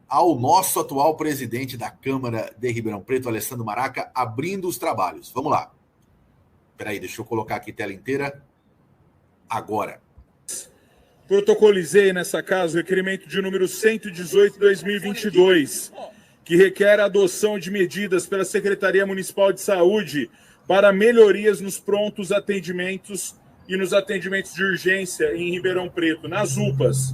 ao nosso atual presidente da Câmara de Ribeirão Preto, Alessandro Maraca, abrindo os trabalhos. Vamos lá. Espera aí, deixa eu colocar aqui a tela inteira. Agora. Protocolizei nessa casa o requerimento de número 118/2022, que requer a adoção de medidas pela Secretaria Municipal de Saúde para melhorias nos prontos atendimentos e nos atendimentos de urgência em Ribeirão Preto, nas UPAs.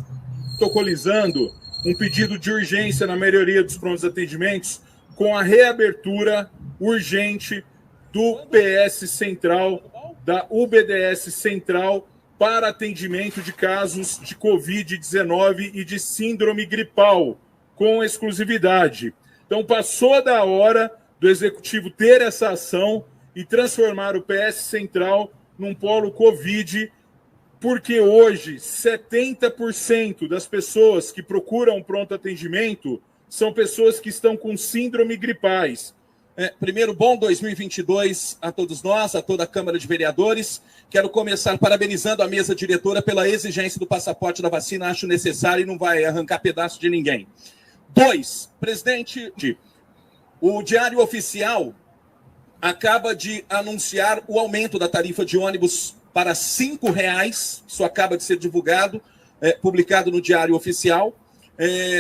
Protocolizando um pedido de urgência na melhoria dos prontos atendimentos com a reabertura urgente do PS Central, da UBDS Central, para atendimento de casos de Covid-19 e de síndrome gripal, com exclusividade. Então, passou da hora do Executivo ter essa ação e transformar o PS Central num polo Covid, porque hoje 70% das pessoas que procuram pronto atendimento são pessoas que estão com síndrome gripais. Primeiro, bom 2022 a todos nós, a toda a Câmara de Vereadores. Quero começar parabenizando a mesa diretora pela exigência do passaporte da vacina. Acho necessário e não vai arrancar pedaço de ninguém. 2, presidente, o Diário Oficial acaba de anunciar o aumento da tarifa de ônibus para R$ 5,00. Isso acaba de ser divulgado, publicado no Diário Oficial.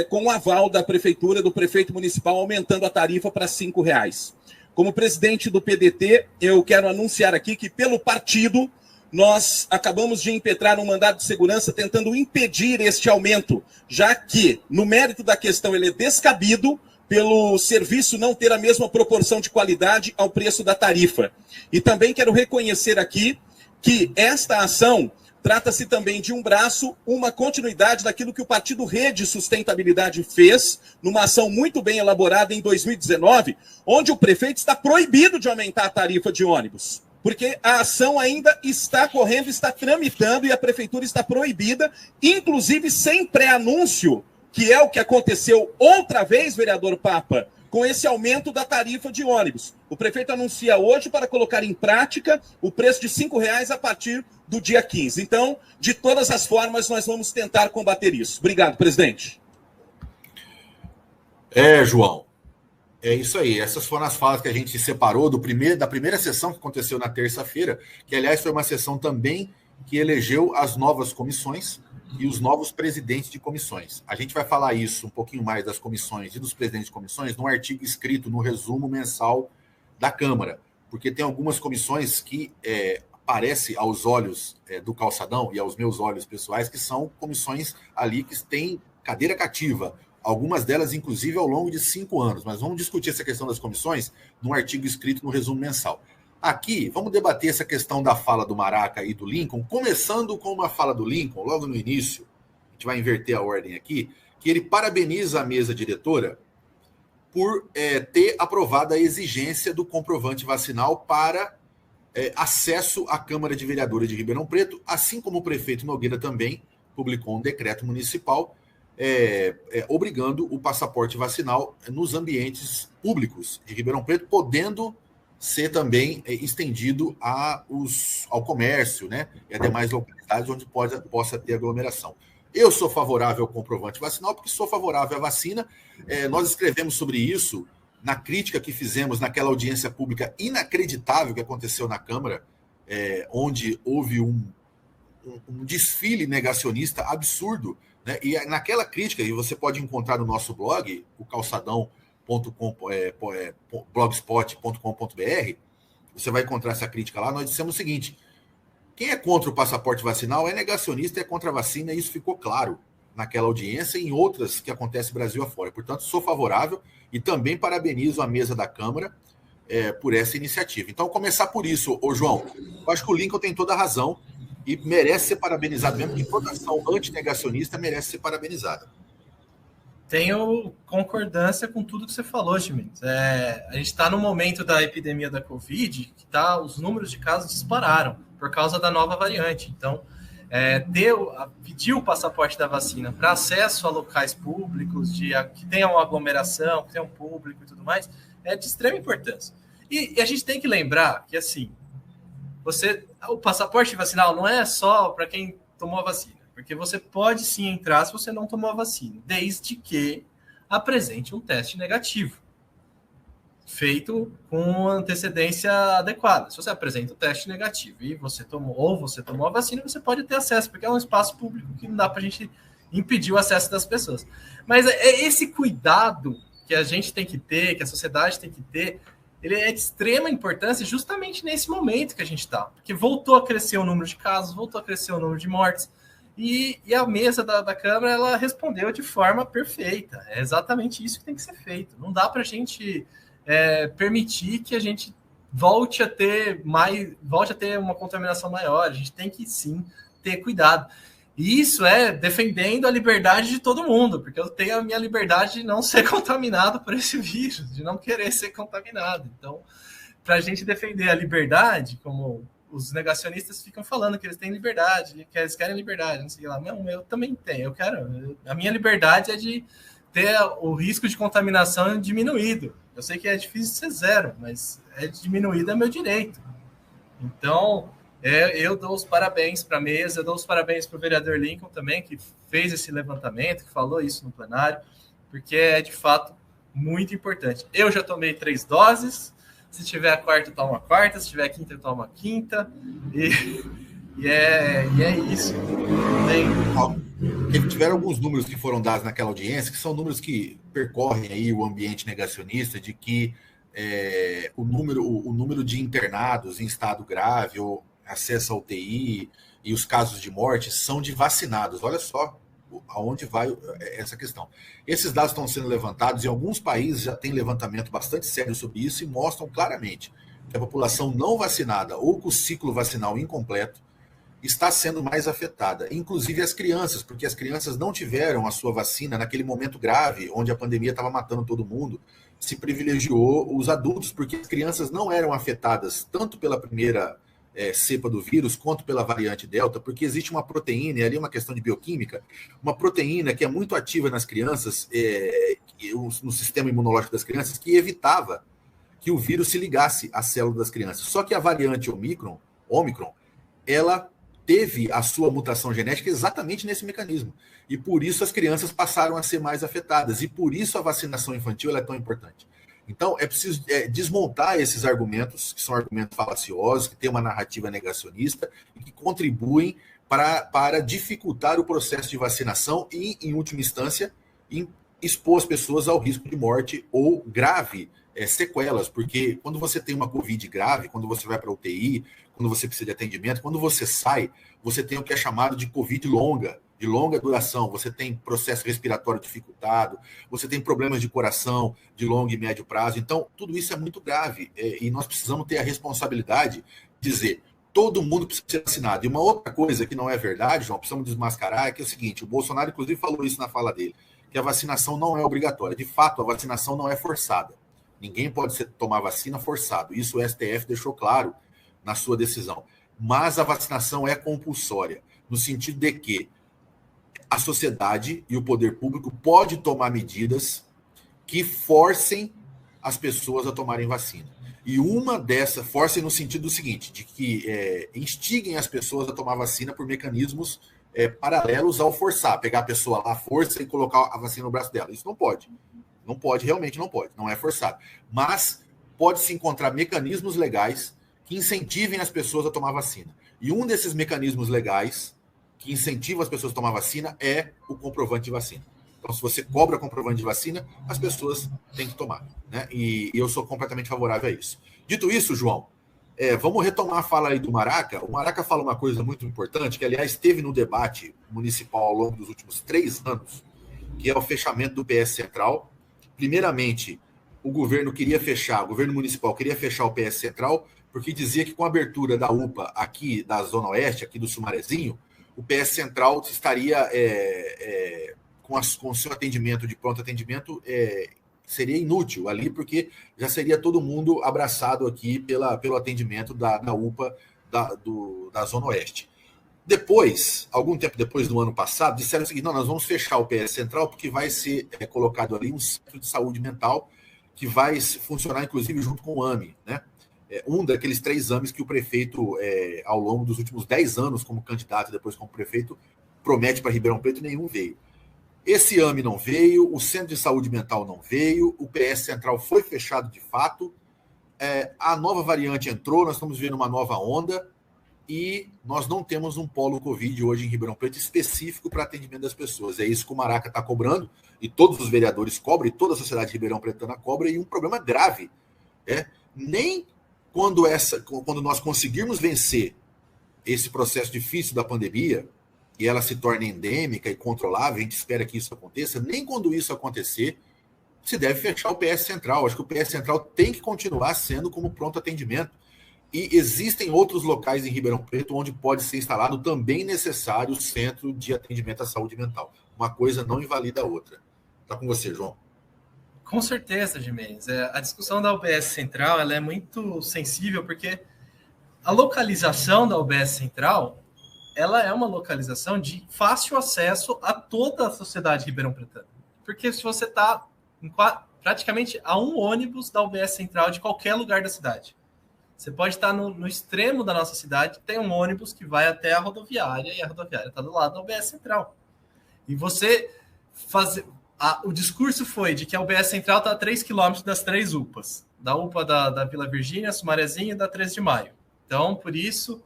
Com o aval da prefeitura, do prefeito municipal, aumentando a tarifa para R$ 5,00. Como presidente do PDT, eu quero anunciar aqui que, pelo partido, nós acabamos de impetrar um mandado de segurança tentando impedir este aumento, já que, no mérito da questão, ele é descabido pelo serviço não ter a mesma proporção de qualidade ao preço da tarifa. E também quero reconhecer aqui que esta ação trata-se também de um braço, uma continuidade daquilo que o Partido Rede Sustentabilidade fez, numa ação muito bem elaborada em 2019, onde o prefeito está proibido de aumentar a tarifa de ônibus, porque a ação ainda está correndo, está tramitando e a prefeitura está proibida, inclusive sem pré-anúncio, que é o que aconteceu outra vez, vereador Papa, com esse aumento da tarifa de ônibus. O prefeito anuncia hoje para colocar em prática o preço de R$ 5,00 a partir do dia 15. Então, de todas as formas, nós vamos tentar combater isso. Obrigado, presidente. João, é isso aí. Essas foram as falas que a gente separou da primeira sessão que aconteceu na terça-feira, que, aliás, foi uma sessão também que elegeu as novas comissões e os novos presidentes de comissões. A gente vai falar isso um pouquinho mais das comissões e dos presidentes de comissões num artigo escrito no resumo mensal da Câmara, porque tem algumas comissões que parece aos olhos do calçadão e aos meus olhos pessoais que são comissões ali que têm cadeira cativa, algumas delas inclusive ao longo de 5 anos, mas vamos discutir essa questão das comissões num artigo escrito no resumo mensal. Aqui, vamos debater essa questão da fala do Maraca e do Lincoln, começando com uma fala do Lincoln, logo no início, a gente vai inverter a ordem aqui, que ele parabeniza a mesa diretora por ter aprovado a exigência do comprovante vacinal para acesso à Câmara de Vereadores de Ribeirão Preto, assim como o prefeito Nogueira também publicou um decreto municipal obrigando o passaporte vacinal nos ambientes públicos de Ribeirão Preto, podendo ser também estendido ao comércio, né, e a demais localidades onde possa ter aglomeração. Eu sou favorável ao comprovante vacinal porque sou favorável à vacina. Nós escrevemos sobre isso na crítica que fizemos naquela audiência pública inacreditável que aconteceu na Câmara, onde houve um desfile negacionista absurdo, né? E naquela crítica, e você pode encontrar no nosso blog, o calçadão.blogspot.com.br, você vai encontrar essa crítica lá. Nós dissemos o seguinte: quem é contra o passaporte vacinal é negacionista e é contra a vacina, e isso ficou claro naquela audiência e em outras que acontecem Brasil afora. Portanto, sou favorável e também parabenizo a mesa da Câmara por essa iniciativa. Então, começar por isso, João. Eu acho que o Lincoln tem toda a razão e merece ser parabenizado mesmo, que toda ação antinegacionista merece ser parabenizada. Tenho concordância com tudo que você falou, Chimenez. A gente está no momento da epidemia da Covid, que os números de casos dispararam por causa da nova variante. Então, pedir o passaporte da vacina para acesso a locais públicos, que tenham aglomeração, que tenham público e tudo mais, é de extrema importância. E a gente tem que lembrar que, assim, o passaporte vacinal não é só para quem tomou a vacina, porque você pode sim entrar se você não tomou a vacina, desde que apresente um teste negativo, feito com antecedência adequada. Se você apresenta o teste negativo e você tomou a vacina, você pode ter acesso, porque é um espaço público que não dá para a gente impedir o acesso das pessoas. Mas é esse cuidado que a gente tem que ter, que a sociedade tem que ter, ele é de extrema importância justamente nesse momento que a gente está. Porque voltou a crescer o número de casos, voltou a crescer o número de mortes, e a mesa da Câmara, ela respondeu de forma perfeita. É exatamente isso que tem que ser feito. Não dá para a gente permitir que a gente volte a ter uma contaminação maior. A gente tem que, sim, ter cuidado. E isso é defendendo a liberdade de todo mundo, porque eu tenho a minha liberdade de não ser contaminado por esse vírus, de não querer ser contaminado. Então, para a gente defender a liberdade, como os negacionistas ficam falando que eles têm liberdade, que eles querem liberdade, não sei lá. Não, eu também tenho. A minha liberdade é de ter o risco de contaminação diminuído. Eu sei que é difícil ser zero, mas diminuído é meu direito. Então, eu dou os parabéns para a mesa, eu dou os parabéns para o vereador Lincoln também, que fez esse levantamento, que falou isso no plenário, porque é, de fato, muito importante. Eu já tomei 3 doses, se tiver a quarta, toma a quarta, se tiver a quinta, toma a quinta, e é isso. Tiveram alguns números que foram dados naquela audiência, que são números que percorrem aí o ambiente negacionista, de que o número de internados em estado grave ou acesso à UTI e os casos de morte são de vacinados. Olha só aonde vai essa questão. Esses dados estão sendo levantados e alguns países já têm levantamento bastante sério sobre isso e mostram claramente que a população não vacinada ou com o ciclo vacinal incompleto está sendo mais afetada, inclusive as crianças, porque as crianças não tiveram a sua vacina naquele momento grave, onde a pandemia estava matando todo mundo, se privilegiou os adultos, porque as crianças não eram afetadas tanto pela primeira cepa do vírus, quanto pela variante Delta, porque existe uma proteína, e ali é uma questão de bioquímica, uma proteína que é muito ativa nas crianças, no sistema imunológico das crianças, que evitava que o vírus se ligasse à célula das crianças. Só que a variante Omicron, ela teve a sua mutação genética exatamente nesse mecanismo. E por isso as crianças passaram a ser mais afetadas. E por isso a vacinação infantil é tão importante. Então, é preciso desmontar esses argumentos, que são argumentos falaciosos, que têm uma narrativa negacionista e que contribuem para dificultar o processo de vacinação e, em última instância, expor as pessoas ao risco de morte ou grave sequelas. Porque quando você tem uma Covid grave, quando você vai para a UTI, quando você precisa de atendimento, quando você sai, você tem o que é chamado de Covid longa, de longa duração, você tem processo respiratório dificultado, você tem problemas de coração de longo e médio prazo. Então, tudo isso é muito grave e nós precisamos ter a responsabilidade de dizer, todo mundo precisa ser vacinado. E uma outra coisa que não é verdade, João, precisamos desmascarar, é que é o seguinte, o Bolsonaro, inclusive, falou isso na fala dele, que a vacinação não é obrigatória. De fato, a vacinação não é forçada. Ninguém pode tomar vacina forçado. Isso o STF deixou claro na sua decisão. Mas a vacinação é compulsória, no sentido de que a sociedade e o poder público pode tomar medidas que forcem as pessoas a tomarem vacina. E uma dessas, forcem no sentido do seguinte, de que instiguem as pessoas a tomar vacina por mecanismos paralelos ao forçar, pegar a pessoa lá à força e colocar a vacina no braço dela. Isso não pode. Não pode, realmente não pode. Não é forçado. Mas pode-se encontrar mecanismos legais que incentivem as pessoas a tomar vacina. E um desses mecanismos legais que incentiva as pessoas a tomar vacina é o comprovante de vacina. Então, se você cobra comprovante de vacina, as pessoas têm que tomar, né? E eu sou completamente favorável a isso. Dito isso, João, vamos retomar a fala aí do Maraca. O Maraca fala uma coisa muito importante, que, aliás, esteve no debate municipal ao longo dos últimos 3 anos, que é o fechamento do PS Central. Primeiramente, o governo municipal queria fechar o PS Central, porque dizia que com a abertura da UPA aqui da Zona Oeste, aqui do Sumarezinho, o PS Central estaria com o seu atendimento de pronto atendimento seria inútil ali, porque já seria todo mundo abraçado aqui pelo atendimento da UPA da Zona Oeste. Depois, algum tempo depois do ano passado, disseram o seguinte, não, nós vamos fechar o PS Central porque vai ser colocado ali um centro de saúde mental que vai funcionar, inclusive, junto com o AME, né? Um daqueles 3 AMEs que o prefeito, ao longo dos últimos 10 anos como candidato e depois como prefeito, promete para Ribeirão Preto e nenhum veio. Esse AME não veio, o Centro de Saúde Mental não veio, o PS Central foi fechado de fato, a nova variante entrou, nós estamos vendo uma nova onda e nós não temos um polo Covid hoje em Ribeirão Preto específico para atendimento das pessoas. É isso que o Maraca está cobrando, e todos os vereadores cobram, e toda a sociedade ribeirão pretana cobra, e um problema grave. Nem quando nós conseguirmos vencer esse processo difícil da pandemia, e ela se torna endêmica e controlável, a gente espera que isso aconteça, nem quando isso acontecer, se deve fechar o PS Central. Acho que o PS Central tem que continuar sendo como pronto atendimento. E existem outros locais em Ribeirão Preto onde pode ser instalado também necessário o centro de atendimento à saúde mental. Uma coisa não invalida a outra. Está com você, João. Com certeza, Gimenez. A discussão da UBS Central ela é muito sensível, porque a localização da UBS Central ela é uma localização de fácil acesso a toda a sociedade ribeirão-pretana. Porque se você está praticamente a um ônibus da UBS Central de qualquer lugar da cidade. Você pode estar no extremo da nossa cidade, tem um ônibus que vai até a rodoviária, e a rodoviária está do lado da UBS Central. E você fazer... o discurso foi de que a UBS Central está a 3 quilômetros das 3 UPAs. Da UPA da Vila Virgínia, Sumarezinho e da 13 de Maio. Então, por isso...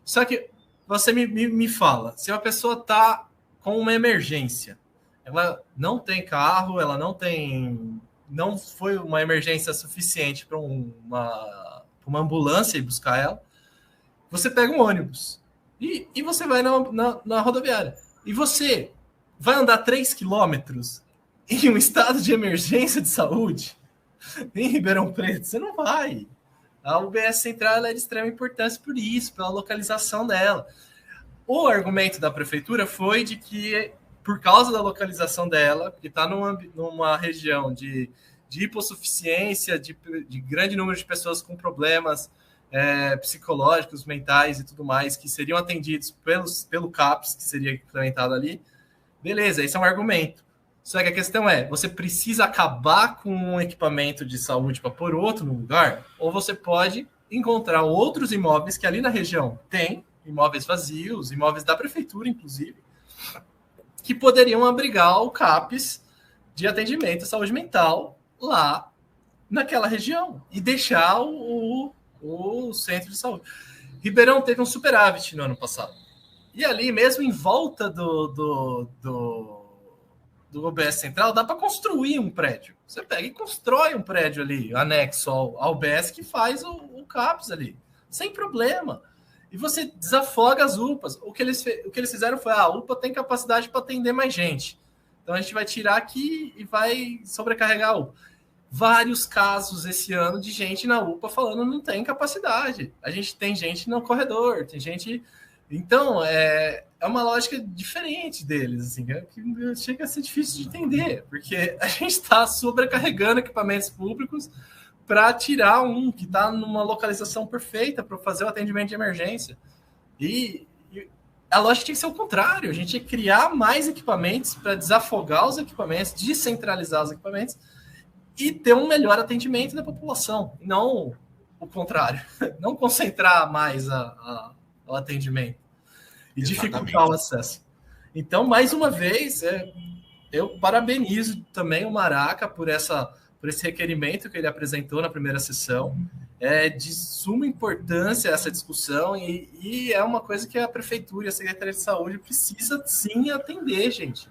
Só que você me fala, se uma pessoa está com uma emergência, ela não tem carro, ela não foi uma emergência suficiente para uma ambulância ir buscar ela, você pega um ônibus e você vai na rodoviária. E você vai andar 3 quilômetros em um estado de emergência de saúde em Ribeirão Preto? Você não vai. A UBS Central é de extrema importância por isso, pela localização dela. O argumento da prefeitura foi de que, por causa da localização dela, que está numa região de hipossuficiência, de grande número de pessoas com problemas psicológicos, mentais e tudo mais, que seriam atendidos pelo CAPS, que seria implementado ali, beleza, esse é um argumento. Só que a questão é, você precisa acabar com um equipamento de saúde para pôr outro no lugar? Ou você pode encontrar outros imóveis que ali na região tem, imóveis vazios, imóveis da prefeitura, inclusive, que poderiam abrigar o CAPS de atendimento à saúde mental lá naquela região e deixar o centro de saúde. Ribeirão teve um superávit no ano passado. E ali, mesmo em volta do UBS Central, dá para construir um prédio. Você pega e constrói um prédio ali, anexo ao UBS, que faz o CAPS ali, sem problema. E você desafoga as UPAs. O que eles fizeram foi, a UPA tem capacidade para atender mais gente. Então a gente vai tirar aqui e vai sobrecarregar a UPA. Vários casos esse ano de gente na UPA falando não tem capacidade. A gente tem gente no corredor, tem gente... Então, é uma lógica diferente deles, assim, que chega a ser difícil de entender, porque a gente está sobrecarregando equipamentos públicos para tirar um que está numa localização perfeita para fazer o atendimento de emergência. E a lógica tinha que ser o contrário, a gente tinha que criar mais equipamentos para desafogar os equipamentos, descentralizar os equipamentos e ter um melhor atendimento da população, não o contrário, não concentrar mais o atendimento e dificultar o acesso. Então, mais uma vez, eu parabenizo também o Maraca por esse requerimento que ele apresentou na primeira sessão. É de suma importância essa discussão e é uma coisa que a Prefeitura e a Secretaria de Saúde precisa sim atender, gente.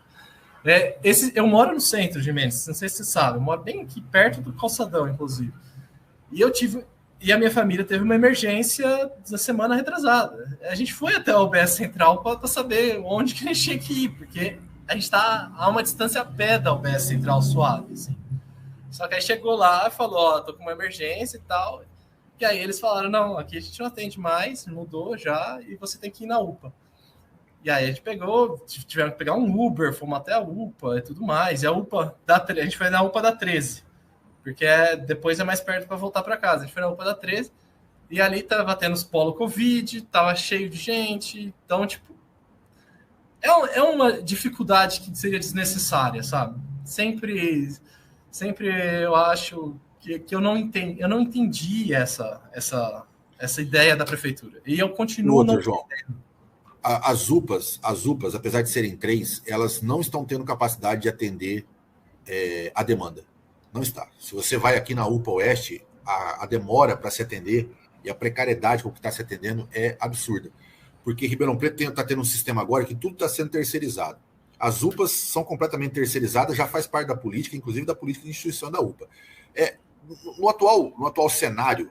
Eu moro no centro de Mendes, não sei se você sabe, eu moro bem aqui perto do calçadão, inclusive. E a minha família teve uma emergência na semana retrasada. A gente foi até o UBS Central para saber onde que a gente tinha que ir, porque a gente está a uma distância a pé da UBS Central suave, assim. Só que aí chegou lá e falou, tô com uma emergência e tal. E aí eles falaram, não, aqui a gente não atende mais, mudou já, e você tem que ir na UPA. E aí a gente tivemos que pegar um Uber, fomos até a UPA e tudo mais. E a UPA, a gente foi na UPA da 13, porque depois é mais perto para voltar para casa. A gente foi na UPA da 13, e ali tava tendo os polo Covid, tava cheio de gente. Então, tipo, é uma dificuldade que seria desnecessária, sabe? Sempre eu acho que eu não entendi essa ideia da prefeitura. E eu continuo não entendendo. as UPAs, apesar de serem 3, elas não estão tendo capacidade de atender a demanda. Não está. Se você vai aqui na UPA Oeste, a demora para se atender e a precariedade com que está se atendendo é absurda. Porque Ribeirão Preto está tendo um sistema agora que tudo está sendo terceirizado. As UPAs são completamente terceirizadas, já faz parte da política, inclusive da política de instituição da UPA. No atual cenário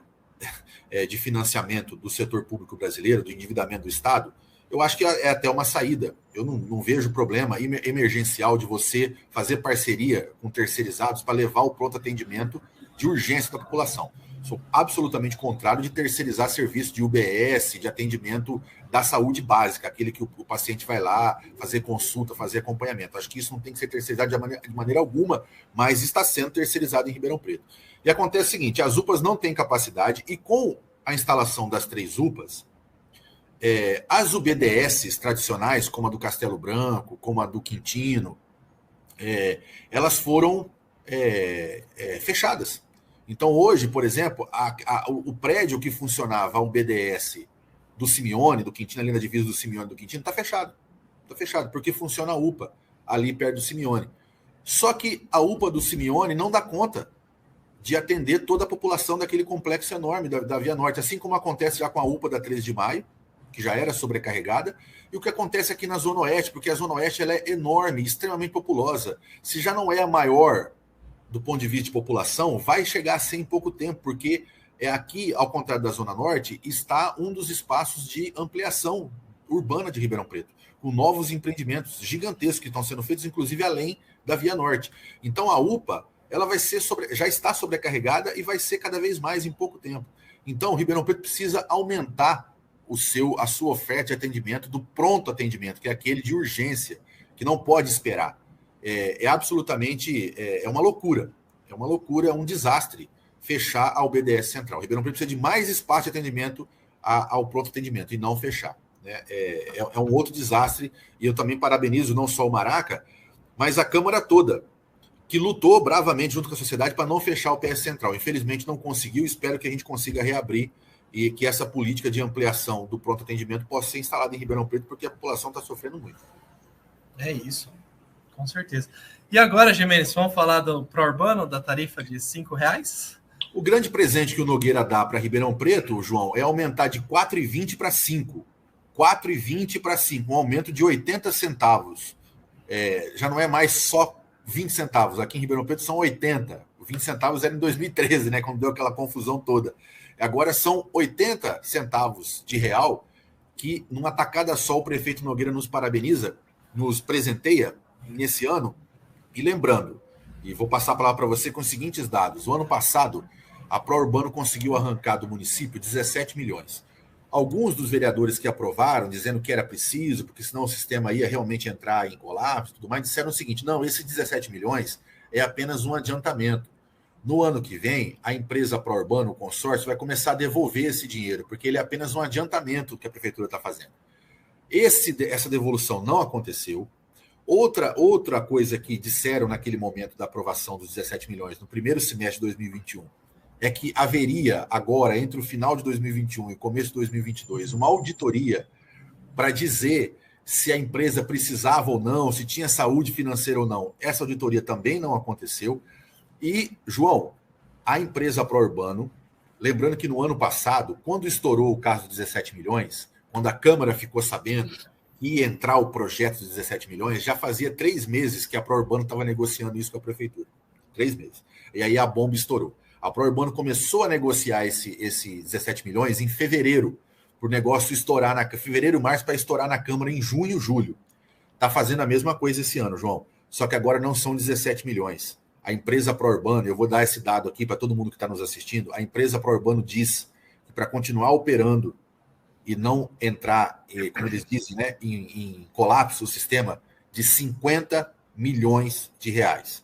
de financiamento do setor público brasileiro, do endividamento do Estado, eu acho que é até uma saída. Eu não vejo problema emergencial de você fazer parceria com terceirizados para levar o pronto atendimento de urgência da população. Sou absolutamente contrário de terceirizar serviço de UBS, de atendimento da saúde básica, aquele que o paciente vai lá fazer consulta, fazer acompanhamento. Acho que isso não tem que ser terceirizado de maneira alguma, mas está sendo terceirizado em Ribeirão Preto. E acontece o seguinte, as UPAs não têm capacidade e com a instalação das 3 UPAs, as UBDS tradicionais, como a do Castelo Branco, como a do Quintino, elas foram fechadas. Então, hoje, por exemplo, o prédio que funcionava, a UBDS do Simeone, do Quintino, ali na divisa do Simeone do Quintino, está fechado. Está fechado, porque funciona a UPA, ali perto do Simeone. Só que a UPA do Simeone não dá conta de atender toda a população daquele complexo enorme da Via Norte, assim como acontece já com a UPA da 13 de Maio, que já era sobrecarregada, e o que acontece aqui na Zona Oeste, porque a Zona Oeste ela é enorme, extremamente populosa. Se já não é a maior do ponto de vista de população, vai chegar a ser em pouco tempo, porque aqui, ao contrário da Zona Norte, está um dos espaços de ampliação urbana de Ribeirão Preto, com novos empreendimentos gigantescos que estão sendo feitos, inclusive além da Via Norte. Então a UPA ela vai ser já está sobrecarregada e vai ser cada vez mais em pouco tempo. Então, Ribeirão Preto precisa aumentar a sua oferta de atendimento do pronto atendimento, que é aquele de urgência, que não pode esperar. Absolutamente uma loucura. É uma loucura, é um desastre fechar a UBDS Central. Ribeirão Preto precisa de mais espaço de atendimento ao pronto atendimento e não fechar. É um outro desastre, e eu também parabenizo não só o Maraca, mas a Câmara toda, que lutou bravamente junto com a sociedade para não fechar o PS Central. Infelizmente não conseguiu, espero que a gente consiga reabrir e que essa política de ampliação do pronto atendimento possa ser instalada em Ribeirão Preto, porque a população está sofrendo muito. É isso, com certeza. E agora, Gimenez, vamos falar do pró-urbano, da tarifa de R$5? O grande presente que o Nogueira dá para Ribeirão Preto, João, é aumentar de 4,20 para 5. 4,20 para 5, um aumento de 80 centavos. Já não é mais só 20 centavos. Aqui em Ribeirão Preto são 80. 20 centavos era em 2013, né, quando deu aquela confusão toda. Agora são 80 centavos de real que, numa tacada só, o prefeito Nogueira nos parabeniza, nos presenteia nesse ano. E lembrando, e vou passar a palavra para você com os seguintes dados. O ano passado, a pró-urbano conseguiu arrancar do município 17 milhões. Alguns dos vereadores que aprovaram, dizendo que era preciso, porque senão o sistema ia realmente entrar em colapso e tudo mais, disseram o seguinte: não, esses 17 milhões é apenas um adiantamento. No ano que vem, a empresa pró-urbano, o consórcio, vai começar a devolver esse dinheiro, porque ele é apenas um adiantamento que a prefeitura está fazendo. Essa devolução não aconteceu. Outra coisa que disseram naquele momento da aprovação dos 17 milhões no primeiro semestre de 2021 é que haveria agora, entre o final de 2021 e o começo de 2022, uma auditoria para dizer se a empresa precisava ou não, se tinha saúde financeira ou não. Essa auditoria também não aconteceu. E, João, a empresa pró-urbano, lembrando que no ano passado, quando estourou o caso dos 17 milhões, quando a Câmara ficou sabendo que ia entrar o projeto dos 17 milhões, já fazia 3 meses que a pró-urbano estava negociando isso com a prefeitura. 3 meses. E aí a bomba estourou. A pró-urbano começou a negociar esse 17 milhões em fevereiro, para o negócio estourar fevereiro, março, para estourar na Câmara em junho, julho. Está fazendo a mesma coisa esse ano, João. Só que agora não são 17 milhões. A empresa pró-urbano, eu vou dar esse dado aqui para todo mundo que está nos assistindo, a empresa pró-urbano diz que para continuar operando e não entrar, como eles dizem, né, em colapso o sistema, de 50 milhões de reais.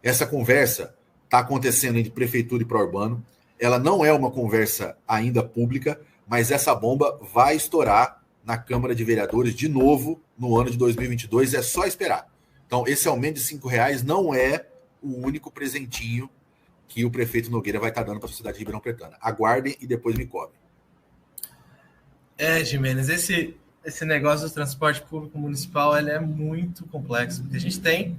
Essa conversa está acontecendo entre prefeitura e pró-urbano. Ela não é uma conversa ainda pública, mas essa bomba vai estourar na Câmara de Vereadores de novo no ano de 2022. É só esperar. Então, esse aumento de R$5 não é o único presentinho que o prefeito Nogueira vai estar dando para a sociedade de Ribeirão Pretana. Aguardem e depois me cobrem. Gimenez, esse esse negócio do transporte público municipal ele é muito complexo, porque a gente tem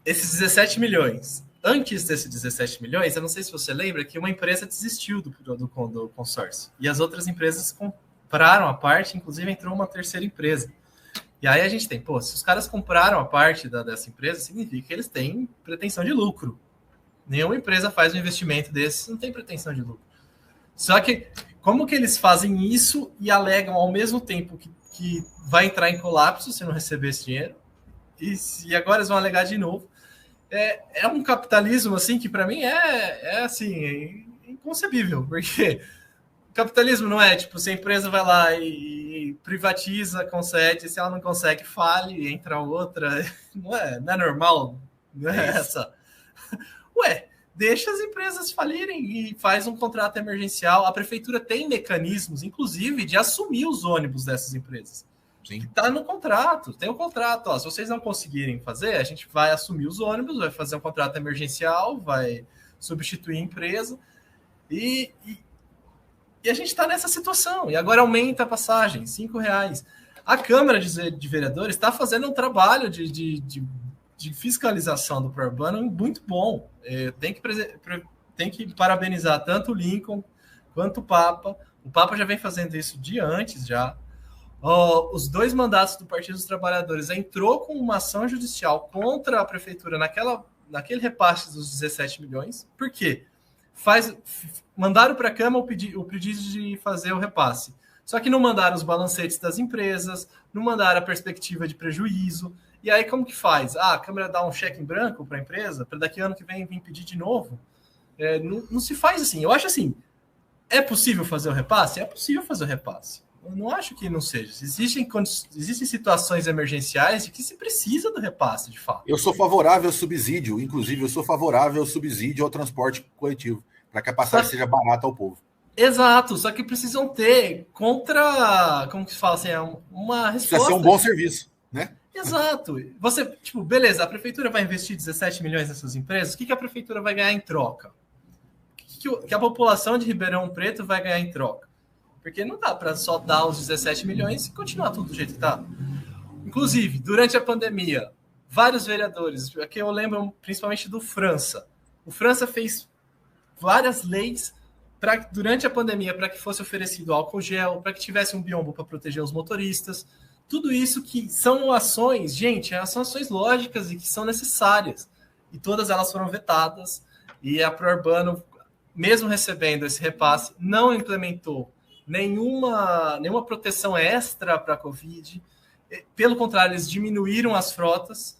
esses 17 milhões. Antes desses 17 milhões, eu não sei se você lembra que uma empresa desistiu do consórcio. E as outras empresas compraram a parte, inclusive entrou uma terceira empresa. E aí a gente tem, se os caras compraram a parte dessa empresa, significa que eles têm pretensão de lucro. Nenhuma empresa faz um investimento desse, não tem pretensão de lucro. Só que, como que eles fazem isso e alegam ao mesmo tempo que vai entrar em colapso se não receber esse dinheiro? E agora eles vão alegar de novo. É um capitalismo, assim, que para mim é inconcebível, porque o capitalismo não é, tipo, se a empresa vai lá e privatiza, concede, se ela não consegue, fale, entra outra, não é normal, não é essa. Ué, deixa as empresas falirem e faz um contrato emergencial. A prefeitura tem mecanismos, inclusive, de assumir os ônibus dessas empresas. Está no contrato, tem um contrato. Se vocês não conseguirem fazer, a gente vai assumir os ônibus, vai fazer um contrato emergencial, vai substituir a empresa. E a gente está nessa situação. E agora aumenta a passagem, R$5. A Câmara de Vereadores está fazendo um trabalho de fiscalização do Pro-Urbano muito bom. Tem que parabenizar tanto o Lincoln quanto o Papa. O Papa já vem fazendo isso de antes já. Os dois mandatos do Partido dos Trabalhadores entrou com uma ação judicial contra a prefeitura naquele repasse dos 17 milhões. Por quê? Mandaram para a Câmara o pedido de fazer o repasse. Só que não mandaram os balancetes das empresas, não mandaram a perspectiva de prejuízo. E aí, como que faz? A Câmara dá um cheque em branco para a empresa, para daqui ano que vem vir pedir de novo? Não se faz assim. Eu acho assim, é possível fazer o repasse? É possível fazer o repasse. Eu não acho que não seja. Existem situações emergenciais de que se precisa do repasse, de fato. Eu sou favorável ao subsídio, inclusive eu sou favorável ao subsídio ao transporte coletivo, para que a passagem seja barata ao povo. Exato, só que precisam ter como que se fala assim, uma resposta. Precisa ser um bom serviço, né? Exato. Você, beleza, a prefeitura vai investir 17 milhões nessas empresas, o que a prefeitura vai ganhar em troca? O que a população de Ribeirão Preto vai ganhar em troca? Porque não dá para só dar os 17 milhões e continuar tudo do jeito que está. Inclusive, durante a pandemia, vários vereadores, aqui eu lembro principalmente do França. O França fez várias leis durante a pandemia para que fosse oferecido álcool gel, para que tivesse um biombo para proteger os motoristas. Tudo isso que são ações, gente, são ações lógicas e que são necessárias. E todas elas foram vetadas. E a Pro-Urbano, mesmo recebendo esse repasse, não implementou nenhuma proteção extra para a Covid. Pelo contrário, eles diminuíram as frotas,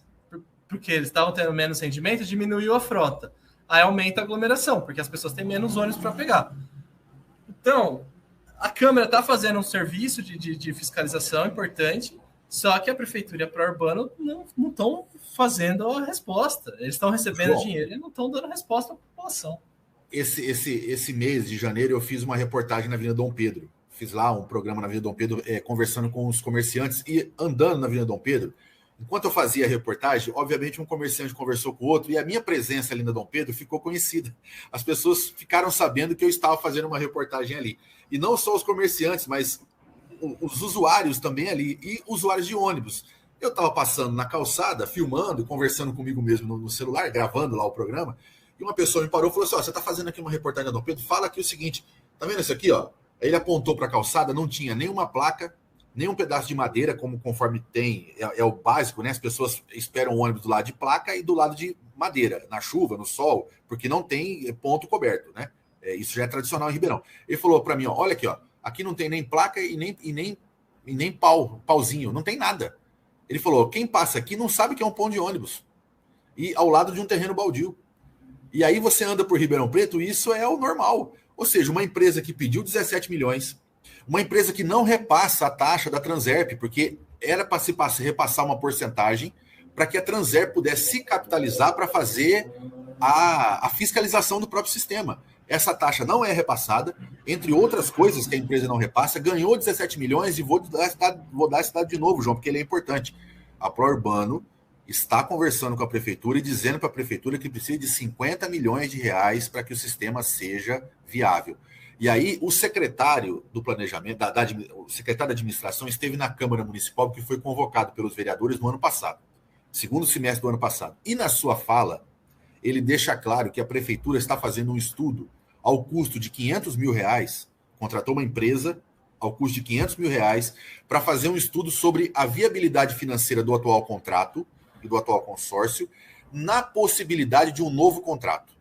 porque eles estavam tendo menos rendimento, diminuiu a frota. Aí aumenta a aglomeração, porque as pessoas têm menos ônibus para pegar. Então, a Câmara está fazendo um serviço de fiscalização importante, só que a Prefeitura e a Pro-Urbano não estão fazendo a resposta. Eles estão recebendo dinheiro e não estão dando resposta à população. Esse mês de janeiro eu fiz uma reportagem na Avenida Dom Pedro. Fiz lá um programa na Avenida Dom Pedro, conversando com os comerciantes e andando na Avenida Dom Pedro. Enquanto eu fazia a reportagem, obviamente um comerciante conversou com o outro e a minha presença ali na Dom Pedro ficou conhecida. As pessoas ficaram sabendo que eu estava fazendo uma reportagem ali. E não só os comerciantes, mas os usuários também ali e usuários de ônibus. Eu estava passando na calçada, filmando, conversando comigo mesmo no celular, gravando lá o programa. E uma pessoa me parou e falou assim: você está fazendo aqui uma reportagem da Dom Pedro? Fala aqui o seguinte, tá vendo isso aqui? Ó? Aí ele apontou para a calçada, não tinha nenhuma placa, nenhum pedaço de madeira, conforme tem, é o básico, né? As pessoas esperam o ônibus do lado de placa e do lado de madeira, na chuva, no sol, porque não tem ponto coberto, né? Isso já é tradicional em Ribeirão. Ele falou para mim, ó, olha aqui, ó, aqui não tem nem placa e nem pauzinho, não tem nada. Ele falou, quem passa aqui não sabe que é um ponto de ônibus. E ao lado de um terreno baldio. E aí você anda por Ribeirão Preto e isso é o normal. Ou seja, uma empresa que pediu 17 milhões, uma empresa que não repassa a taxa da Transerp, porque era para se repassar uma porcentagem para que a Transerp pudesse se capitalizar para fazer a fiscalização do próprio sistema. Essa taxa não é repassada, entre outras coisas que a empresa não repassa, ganhou 17 milhões e vou dar esse dado de novo, João, porque ele é importante. A Pro-Urbano está conversando com a prefeitura e dizendo para a prefeitura que precisa de 50 milhões de reais para que o sistema seja viável. E aí o secretário do planejamento, o secretário da administração esteve na Câmara Municipal, que foi convocado pelos vereadores no ano passado, segundo semestre do ano passado. E na sua fala, ele deixa claro que a prefeitura está fazendo um estudo ao custo de R$500 mil, contratou uma empresa ao custo de R$500 mil para fazer um estudo sobre a viabilidade financeira do atual contrato e do atual consórcio na possibilidade de um novo contrato.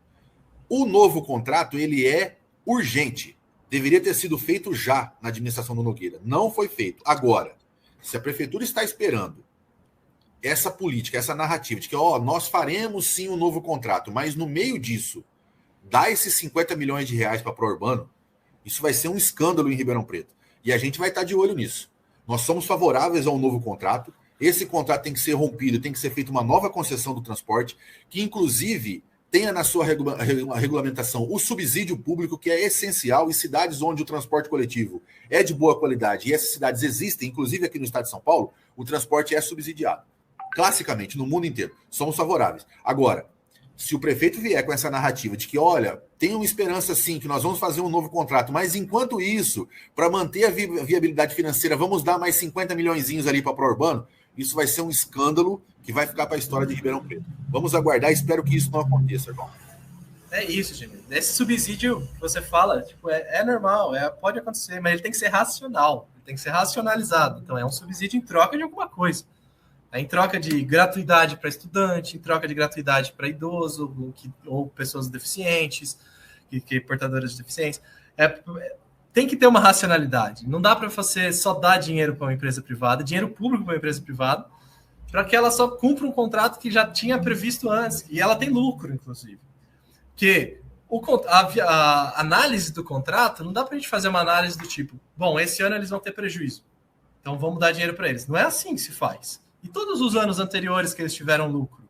O novo contrato, ele é urgente. Deveria ter sido feito já na administração do Nogueira. Não foi feito. Agora, se a prefeitura está esperando essa política, essa narrativa de que nós faremos sim um novo contrato, mas no meio disso, dá esses R$50 milhões para a Pró-Urbano, isso vai ser um escândalo em Ribeirão Preto. E a gente vai estar de olho nisso. Nós somos favoráveis a um novo contrato. Esse contrato tem que ser rompido, tem que ser feita uma nova concessão do transporte, que inclusive tenha na sua regulamentação o subsídio público, que é essencial em cidades onde o transporte coletivo é de boa qualidade, e essas cidades existem, inclusive aqui no estado de São Paulo, o transporte é subsidiado. Classicamente, no mundo inteiro, somos favoráveis. Agora, se o prefeito vier com essa narrativa de que, olha, tem uma esperança sim, que nós vamos fazer um novo contrato, mas enquanto isso, para manter a viabilidade financeira, vamos dar mais 50 milhõezinhos ali para a Pró-Urbano, isso vai ser um escândalo que vai ficar para a história de Ribeirão Preto. Vamos aguardar, espero que isso não aconteça, irmão. É isso, gente. Esse subsídio que você fala, tipo, é normal, pode acontecer, mas ele tem que ser racional, ele tem que ser racionalizado. Então é um subsídio em troca de alguma coisa. É em troca de gratuidade para estudante, em troca de gratuidade para idoso ou pessoas deficientes, que portadoras de deficiência. Tem que ter uma racionalidade. Não dá para você só dar dinheiro para uma empresa privada, dinheiro público para uma empresa privada, para que ela só cumpra um contrato que já tinha previsto antes. E ela tem lucro, inclusive. Porque a análise do contrato, não dá para a gente fazer uma análise do tipo, bom, esse ano eles vão ter prejuízo, então vamos dar dinheiro para eles. Não é assim que se faz. E todos os anos anteriores que eles tiveram lucro?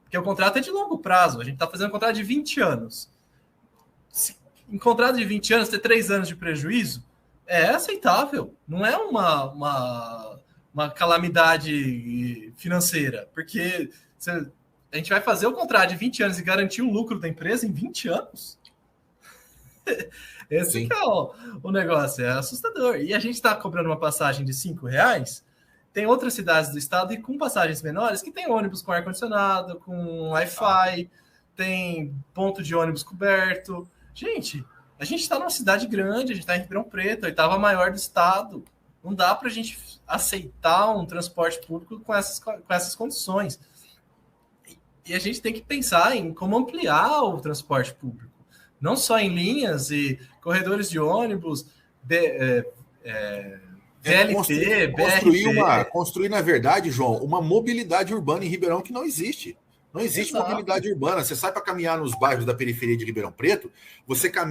Porque o contrato é de longo prazo. A gente está fazendo um contrato de 20 anos. Em contrato de 20 anos, ter 3 anos de prejuízo é aceitável. Não é uma calamidade financeira. Porque a gente vai fazer o contrato de 20 anos e garantir o lucro da empresa em 20 anos? Esse que é o negócio. É assustador. E a gente está cobrando uma passagem de R$5. Tem outras cidades do estado e com passagens menores que tem ônibus com ar-condicionado, com Wi-Fi, tem ponto de ônibus coberto. Gente, a gente está numa cidade grande, a gente está em Ribeirão Preto, a 8ª maior do estado. Não dá para a gente aceitar um transporte público com essas condições. E a gente tem que pensar em como ampliar o transporte público. Não só em linhas e corredores de ônibus, VLT, construir, na verdade, João, uma mobilidade urbana em Ribeirão que não existe. Não existe mobilidade urbana. Você sai para caminhar nos bairros da periferia de Ribeirão Preto, você caminha